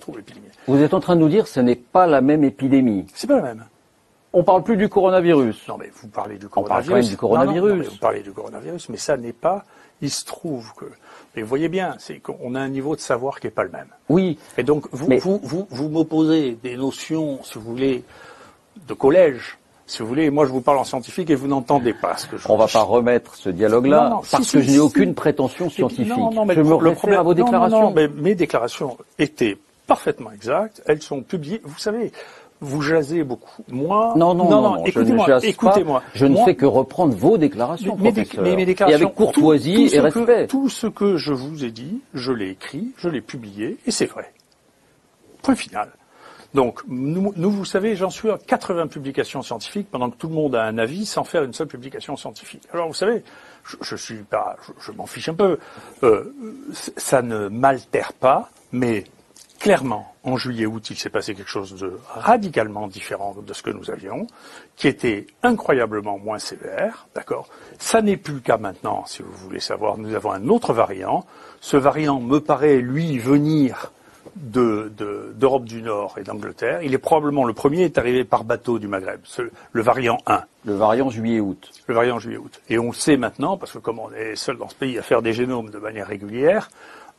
trouve épidémique. Vous êtes en train de nous dire que ce n'est pas la même épidémie. C'est pas la même. On parle plus du coronavirus. Non, mais vous parlez du On parle coronavirus. quand même du coronavirus. Non, mais vous parlez du coronavirus, mais ça n'est pas. Il se trouve que. Mais vous voyez bien, c'est qu'on a un niveau de savoir qui n'est pas le même. Oui. Et donc, vous m'opposez des notions, si vous voulez, de collège. Si vous voulez, moi je vous parle en scientifique et vous n'entendez pas ce que je On ne va pas remettre ce dialogue-là Non, parce que je n'ai aucune prétention scientifique. Mais je me réfère à vos déclarations. Non, mais mes déclarations étaient parfaitement exactes. Elles sont publiées. Vous savez, vous jasez beaucoup. Moi, non, écoutez-moi. Je ne fais que reprendre vos déclarations, professeur. Mes déclarations, et avec courtoisie et respect. Tout ce que je vous ai dit, je l'ai écrit, je l'ai publié, et c'est vrai. Point final. Donc, nous, vous savez, j'en suis à 80 publications scientifiques pendant que tout le monde a un avis sans faire une seule publication scientifique. Alors, vous savez, je m'en fiche un peu. Ça ne m'altère pas, mais clairement, en juillet-août, il s'est passé quelque chose de radicalement différent de ce que nous avions, qui était incroyablement moins sévère, d'accord? Ça n'est plus le cas maintenant, si vous voulez savoir. Nous avons un autre variant. Ce variant me paraît, lui, venir d'Europe du Nord et d'Angleterre. Il est probablement le premier est arrivé par bateau du Maghreb, le variant 1. Le variant juillet-août. Le variant juillet-août. Et on sait maintenant, parce que comme on est seul dans ce pays à faire des génomes de manière régulière,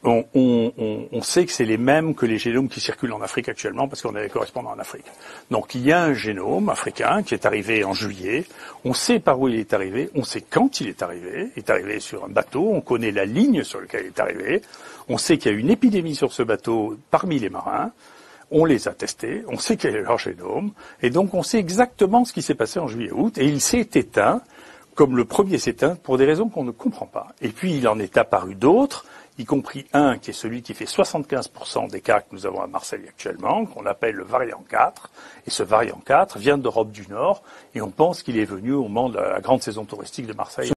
on sait que c'est les mêmes que les génomes qui circulent en Afrique actuellement, parce qu'on a des correspondants en Afrique. Donc il y a un génome africain qui est arrivé en juillet. On sait par où il est arrivé, on sait quand il est arrivé. Il est arrivé sur un bateau, on connaît la ligne sur laquelle il est arrivé. On sait qu'il y a une épidémie sur ce bateau parmi les marins. On les a testés, on sait quel est leur génome. Et donc on sait exactement ce qui s'est passé en juillet-août. Et il s'est éteint, comme le premier s'éteint, pour des raisons qu'on ne comprend pas. Et puis il en est apparu d'autres, y compris un qui est celui qui fait 75% des cas que nous avons à Marseille actuellement, qu'on appelle le variant 4. Et ce variant 4 vient d'Europe du Nord, et on pense qu'il est venu au moment de la grande saison touristique de Marseille.